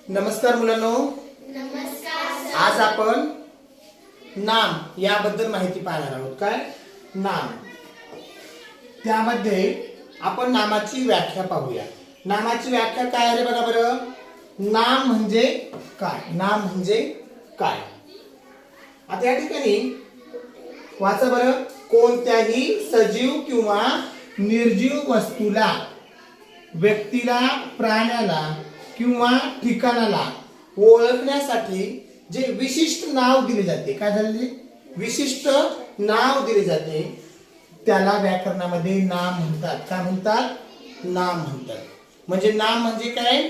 नमस्कार मुलांनो. नमस्कार. आज आपण नाम याबद्दल माहिती पाहणार आहोत. काय नाम, त्यामध्ये आपण नामाची व्याख्या पाहूया. नामाची व्याख्या काय आहे बघा बरं. नाम म्हणजे काय, नाम म्हणजे काय. आता या ठिकाणी वाचा बरं. कोणत्याही सजीव किंवा निर्जीव वस्तूला, व्यक्तीला, प्राण्याला किंवा ठिकाणाला ओळखण्यासाठी जे विशिष्ट नाव दिले जाते, काय झाले, विशिष्ट नाव दिले जाते, त्याला व्याकरणामध्ये नाम म्हणतात. काय म्हणतात? नाम म्हणतात. म्हणजे नाम म्हणजे काय,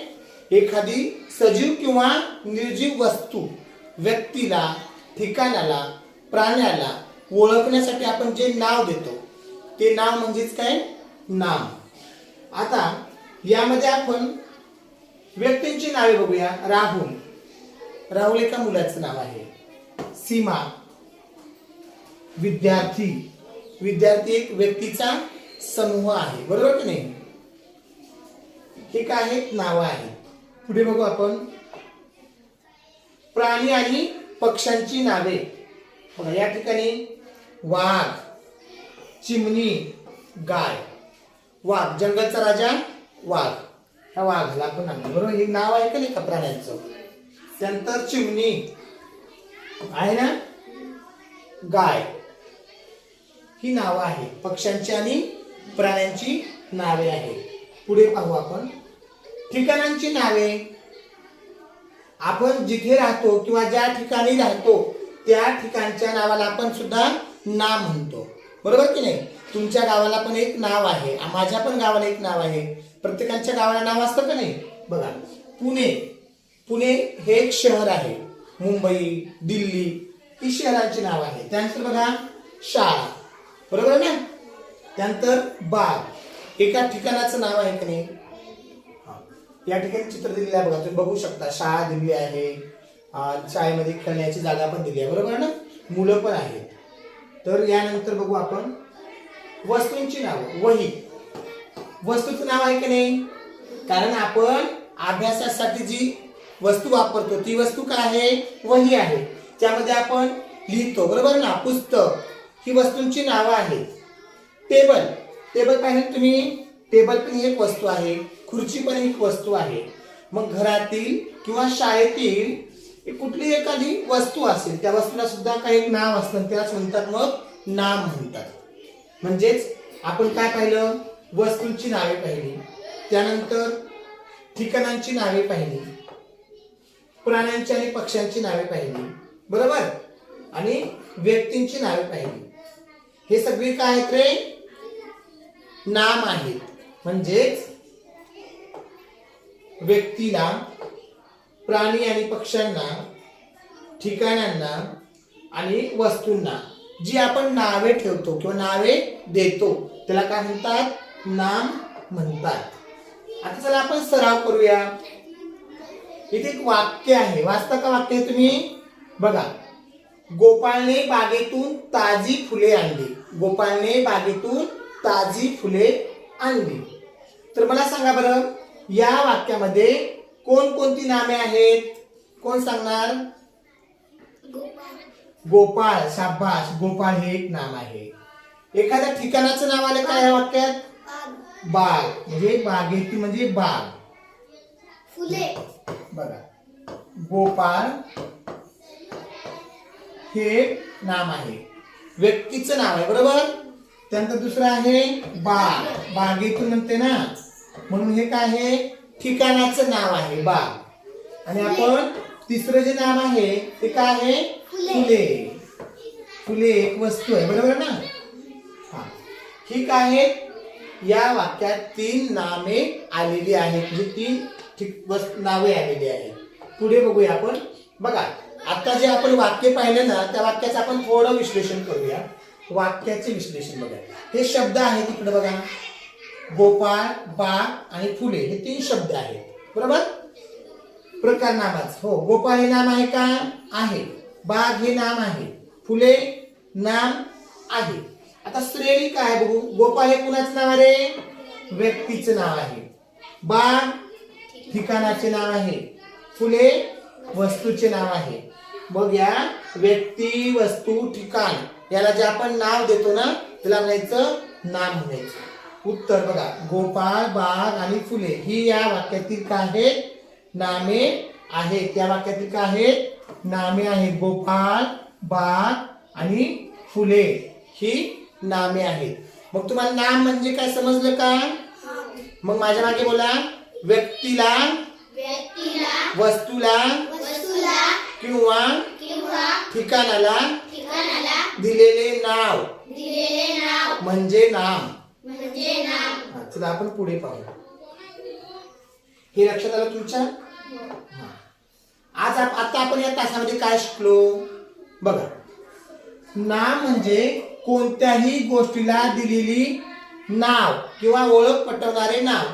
एखादी सजीव किंवा निर्जीव वस्तू, व्यक्तीला, ठिकाणाला, प्राण्याला ओळखण्यासाठी आपण जे नाव देतो ते नाव म्हणजेच काय, नाम. आता यामध्ये आपण व्यक्तींची नावे बघूया. राहुल, राहुल एका मुलाचं नाव आहे. सीमा, विद्यार्थी, विद्यार्थी एक व्यक्तीचा समूह आहे, बरोबर की नाही. हे काय आहेत, नावं आहेत. पुढे बघू आपण प्राणी आणि पक्ष्यांची नावे. बघा या ठिकाणी वाघ, चिमणी, गाय. वाघ जंगलचा राजा वाघ, ह्या वाघाला आपण नाव, बरोबर, हे नाव आहे का नाही का प्राण्यांचं. त्यानंतर चिमणी आहे ना, गाय, ही नावं आहे पक्ष्यांची आणि प्राण्यांची नावे आहे. पुढे पाहू आपण ठिकाणांची नावे. आपण जिथे राहतो किंवा ज्या ठिकाणी राहतो त्या ठिकाणच्या नावाला आपण सुद्धा नाम म्हणतो, बरोबर की नाही. तुमच्या गावाला पण एक नाव आहे, माझ्या पण गावाला एक नाव आहे. प्रत्येकाच्या गावाला नाव असतं का नाही. बघा पुणे, पुणे हे एक शहर आहे. मुंबई, दिल्ली ही शहरांची नाव आहे. त्यानंतर बघा शाळा, बरोबर ना. त्यानंतर बाग, एका ठिकाणाचं नाव आहे का नाही. या ठिकाणी चित्र दिलेलं आहे बघा, तुम्ही बघू शकता. शाळा दिली आहे, शाळेमध्ये खेळण्याची जागा पण दिली आहे, बरोबर ना. मुलं पण आहेत. तर यानंतर बघू आपण वस्तूंची नाव. वही, वस्तूचं नाव आहे की नाही, कारण आपण अभ्यासासाठी जी वस्तू वापरतो ती वस्तू काय आहे, वही आहे. त्यामध्ये आपण लिहितो, बरोबर ना. पुस्तक, ही वस्तूंची नावं आहेत. टेबल, टेबल पाहिजे तुम्ही, टेबल पण एक वस्तू आहे. खुर्ची पण एक वस्तू आहे. मग घरातील किंवा शाळेतील कुठली एखादी वस्तू असेल त्या वस्तूला सुद्धा काही नाव असतं, त्यालाच म्हणतात मग नाम म्हणतात. म्हणजेच आपण काय पाहिलं, वस्तूंची नावे पाहिली, त्यानंतर ठिकाणांची नावे पाहिली, प्राण्यांची आणि पक्ष्यांची नावे पाहिली, बरोबर, आणि व्यक्तींची नावे पाहिली. हे सगळे काय आहेत रे, नाम आहेत. म्हणजेच व्यक्तीला, प्राणी आणि पक्ष्यांना, ठिकाणांना आणि वस्तूंना जी आपण नावे ठेवतो किंवा नावे देतो त्याला काय म्हणतात, नाम म्हणतात. आता चला आपण सराव करूया. इथे एक वाक्य आहे, वाचता का वाक्य तुम्ही. बघा, गोपाळने बागेतून ताजी फुले आणली. गोपाळने बागेतून ताजी फुले आणली. तर मला सांगा बरं, या वाक्यामध्ये कोणकोणती नामे आहेत, कोण सांगणार. गोपाळ, शाबाश, गोपाळ हे एक नाम आहे. एखाद्या ठिकाणाचं नाव आलं काय या वाक्यात, बाग, म्हणजे बागेती म्हणजे बाग. फुले, बघा गोपाळ हे नाम आहे, व्यक्तीचं नाव आहे, बरोबर. त्यानंतर दुसरं आहे बाग, बागेतून म्हणते ना, म्हणून हे काय आहे, ठिकाणाचं नाव आहे बाग. आणि आपण तिसरं जे नाम आहे ते काय आहे, फुले. फुले एक वस्तू आहे, बरोबर ना. हा, ही काय आहे, या वाक्यात 3 नामे आलेली आहेत, म्हणजे 3 नावे आलेली आहेत. पुढे बघूया आपण. बघा आता जे आपण वाक्य पाहिलं ना, त्या वाक्याचं आपण थोडं विश्लेषण करूया. वाक्याचे विश्लेषण बघा. हे शब्द आहेत इकडे बघा, गोपाळ, बाग आणि फुले हे 3 शब्द आहेत, बरोबर. प्रकार नामाच, हो. गोपाळ हे नाम आहे का, आहे. बाग हे नाम आहे, फुले नाम आहे. आता श्रेणी काय बघू. गोपाळ हे कुणाचं नाव आहे, व्यक्तीचं नाव आहे. बाग ठिकाणाचे नाव आहे. फुले वस्तूचे नाव आहे. मग या व्यक्ती, वस्तू, ठिकाण याला जे आपण नाव देतो ना त्याला म्हणायचं नाम म्हणायचं. उत्तर बघा, गोपाळ, बाग आणि फुले ही या वाक्यातील काय आहेत? नामे आहेत. या वाक्यातील काय आहेत? नामे आहेत. गोपाळ, बाग आणि फुले ही नामे आहेत. मग तुम्हाला नाम म्हणजे काय समजलं का? मग माझ्या मागे बोला. व्यक्तीला, वस्तूला किंवा ठिकाणाला दिलेले नाव म्हणजे नाम. चला आपण पुढे पाहू. हे लक्षात आलं तुमच्या? आता आपण या तासामध्ये काय शिकलो बघा. नाम म्हणजे कोणत्याही गोष्टीला दिलेली नाव किंवा ओळख पटवणारे नाव.